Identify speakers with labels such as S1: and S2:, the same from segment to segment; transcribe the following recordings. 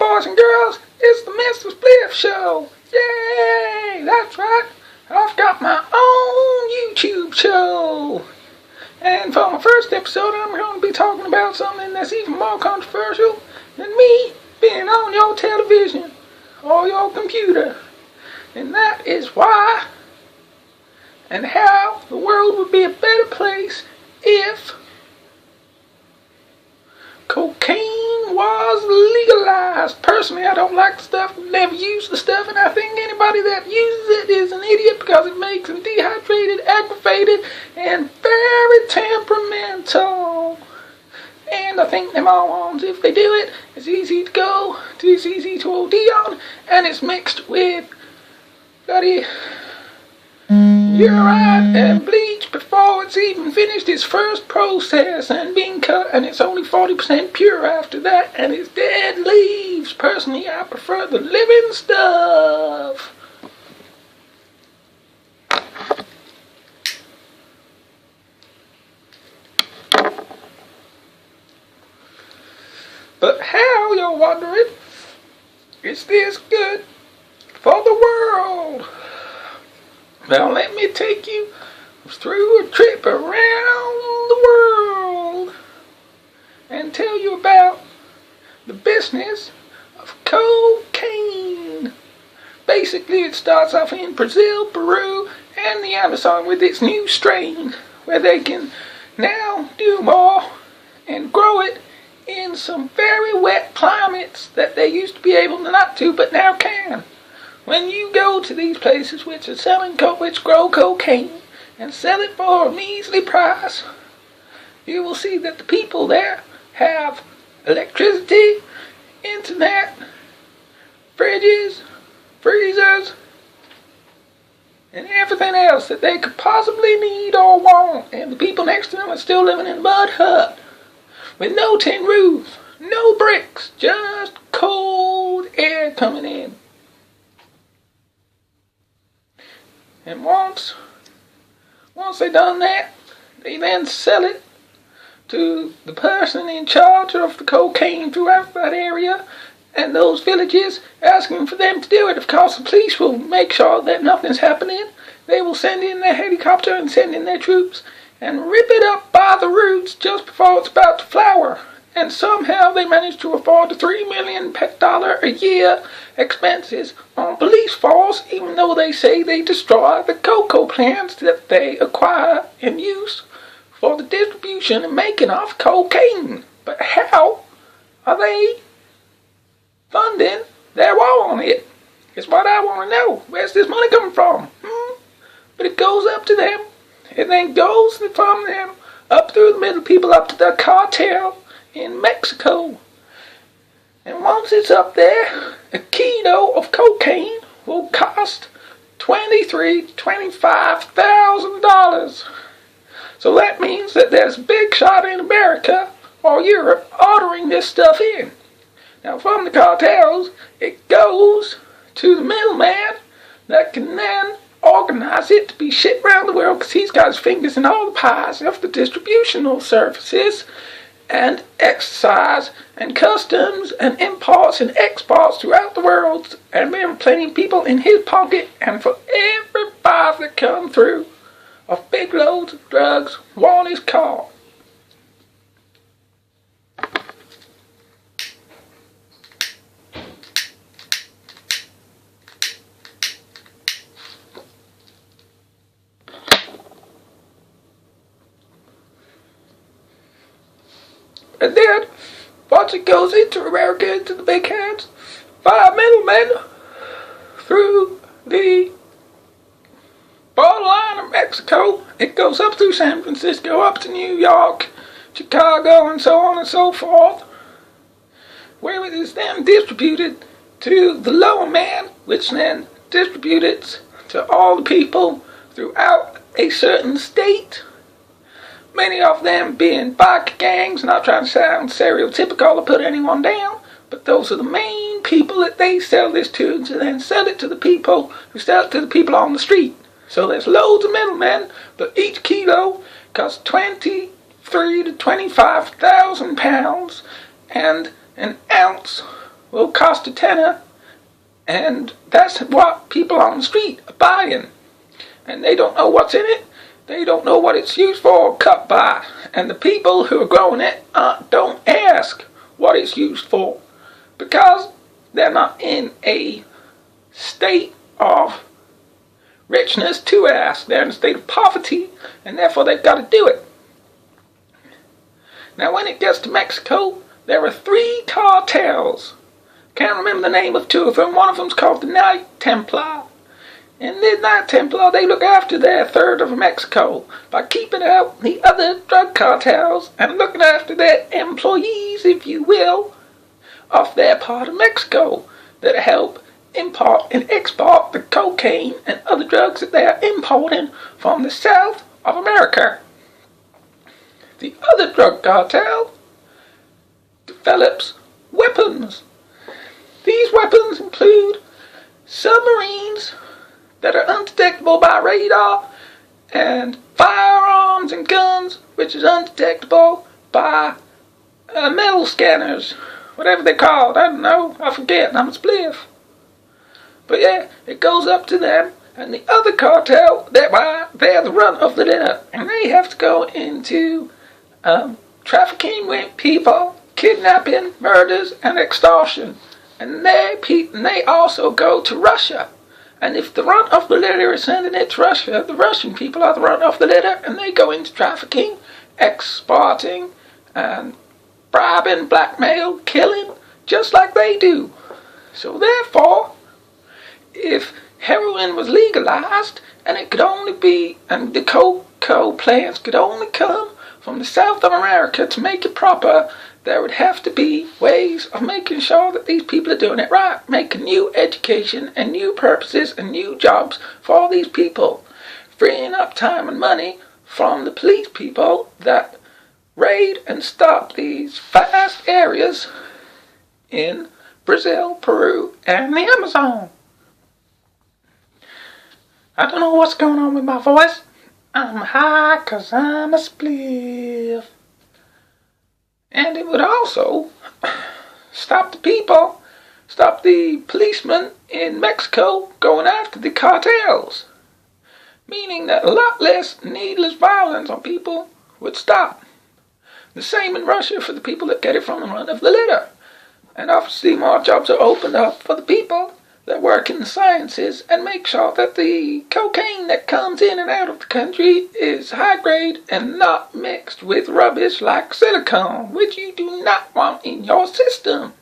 S1: boys and girls, it's the Mr. Spliff Show. Yay! That's right. I've got my own YouTube show. And for my first episode, I'm going to be talking about something that's even more controversial than me being on your television or your computer. And that is why and how the world would be a better place if cocaine was legalized. Personally, I don't like the stuff, never used the stuff, and I think anybody that uses it is an idiot because it makes them dehydrated, aggravated, and very temperamental. And I think them all ones, if they do it, it's easy to go, it's easy to OD on, and it's mixed with bloody urine and bleach before it's even finished its first process and being cut, and it's only 40% pure after that, and it's dead leaves. Personally, I prefer the living stuff. But how, you're wondering, is this good for the world? Well, let me take you through a trip around the world and tell you about the business of cocaine. Basically, it starts off in Brazil, Peru, and the Amazon with its new strain, where they can now do more and grow it in some very wet climates that they used to be able not to, but now can. When you go to these places which are selling which grow cocaine and sell it for a measly price, you will see that the people there have electricity, internet, fridges, freezers, and everything else that they could possibly need or want. And the people next to them are still living in a mud hut with no tin roof, no bricks, just cold air coming in. And once they done that, they then sell it to the person in charge of the cocaine throughout that area and those villages, asking for them to do it. Of course, the police will make sure that nothing's happening. They will send in their helicopter and send in their troops and rip it up by the roots just before it's about to flower. And somehow they manage to afford the $3 million a year expenses on police force, even though they say they destroy the cocoa plants that they acquire and use for the distribution and making of cocaine. But how are they funding their war on it? Is what I want to know. Where's this money coming from? But it goes up to them. It then goes from them up through the middle people up to the cartel in Mexico. And once it's up there, a kilo of cocaine will cost $23,000 to $25,000. So that means that there's a big shot in America or Europe ordering this stuff in. Now from the cartels, it goes to the middleman that can then organize it to be shipped around the world, because he's got his fingers in all the pies of the distributional services and excise and customs and imports and exports throughout the world, and there are plenty of people in his pocket, and for every five that come through of big loads of drugs, one is caught. And then, once it goes into America, into the big hands, 5 middlemen through the borderline of Mexico, it goes up through San Francisco, up to New York, Chicago, and so on and so forth, where it is then distributed to the lower man, which then distributes to all the people throughout a certain state. Many of them being biker gangs, not trying to sound stereotypical or put anyone down, but those are the main people that they sell this to then sell it to the people who sell it to the people on the street. So there's loads of middlemen, but each kilo costs 23 to 25,000 pounds, and an ounce will cost a tenner, and that's what people on the street are buying. And they don't know what's in it. They don't know what it's used for or cut by. And the people who are growing it don't ask what it's used for, because they're not in a state of richness to ask. They're in a state of poverty, and therefore they've got to do it. Now when it gets to Mexico, there are 3 cartels. Can't remember the name of 2 of them. One of them's called the Knight Templar. And the Knight Templar, they look after their third of Mexico by keeping out the other drug cartels and looking after their employees, if you will, of their part of Mexico that help import and export the cocaine and other drugs that they are importing from the South of America. The other drug cartel develops weapons. These weapons include submarines that are undetectable by radar, and firearms and guns, which is undetectable by metal scanners, whatever they're called. I don't know, I forget, I'm a spliff. But yeah, it goes up to them, and the other cartel, they're the run of the litter, and they have to go into trafficking with people, kidnapping, murders, and extortion. And they also go to Russia. And if the run of the litter is sending it to Russia, the Russian people are the run of the litter, and they go into trafficking, exporting, and bribing, blackmail, killing, just like they do. So therefore, if heroin was legalized, and it could only be, and the cocoa plants could only come from the South of America to make it proper, there would have to be ways of making sure that these people are doing it right, making new education and new purposes and new jobs for all these people, freeing up time and money from the police people that raid and stop these vast areas in Brazil, Peru, and the Amazon. I don't know what's going on with my voice. I'm high 'cause I'm a spliff. And it would also stop the policemen in Mexico going after the cartels. Meaning that a lot less needless violence on people would stop. The same in Russia for the people that get it from the run of the litter. And obviously more jobs are opened up for the people that work in the sciences and make sure that the cocaine that comes in and out of the country is high grade and not mixed with rubbish like silicone, which you do not want in your system.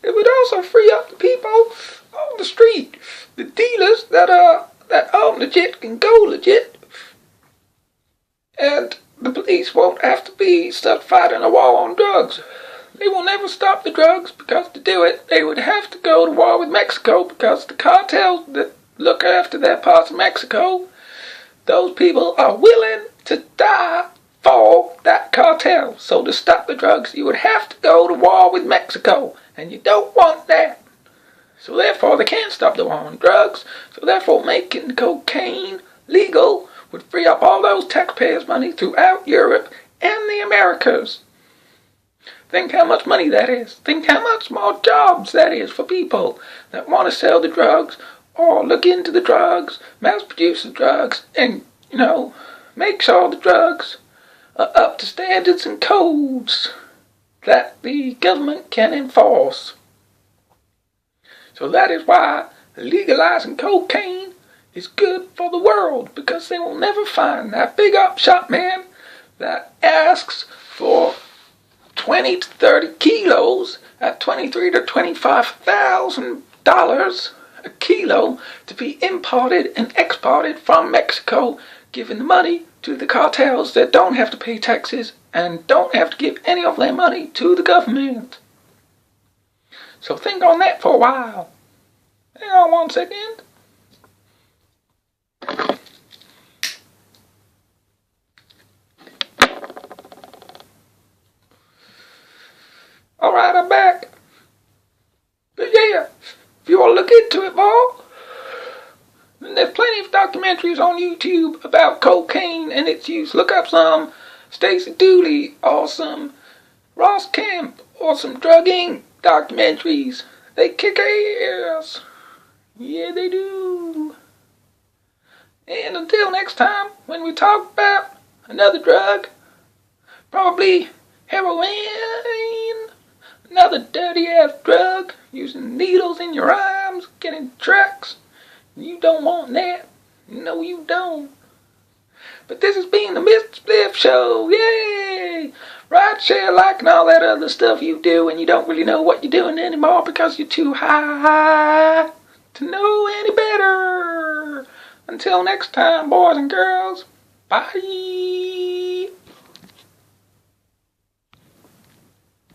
S1: It would also free up the people on the street, the dealers that are legit can go legit, and the police won't have to be stuck fighting a war on drugs. They will never stop the drugs, because to do it they would have to go to war with Mexico, because the cartels that look after their parts of Mexico, those people are willing to die for that cartel. So to stop the drugs you would have to go to war with Mexico, and you don't want that. So therefore they can't stop the war on drugs. So therefore making cocaine legal would free up all those taxpayers' money throughout Europe and the Americas. Think how much money that is. Think how much more jobs that is for people that want to sell the drugs or look into the drugs, mass produce the drugs, and, make sure the drugs are up to standards and codes that the government can enforce. So that is why legalizing cocaine is good for the world, because they will never find that big upshot man that asks for 20 to 30 kilos at $23,000 to $25,000 a kilo to be imported and exported from Mexico, giving the money to the cartels that don't have to pay taxes and don't have to give any of their money to the government. So think on that for a while. Hang on 1 second. Alright, I'm back. But yeah, if you want to look into it more, there's plenty of documentaries on YouTube about cocaine and its use. Look up some Stacey Dooley or some Ross Kemp or some Drug Inc. documentaries. They kick ass. Yeah, they do. And until next time, when we talk about another drug, probably heroin, another dirty-ass drug, using needles in your arms, getting tracks. You don't want that. No, you don't. But this has been the Mr. Spliff Show. Yay! Right, share, like, and all that other stuff you do when you don't really know what you're doing anymore because you're too high to know any better. Until next time, boys and girls, bye.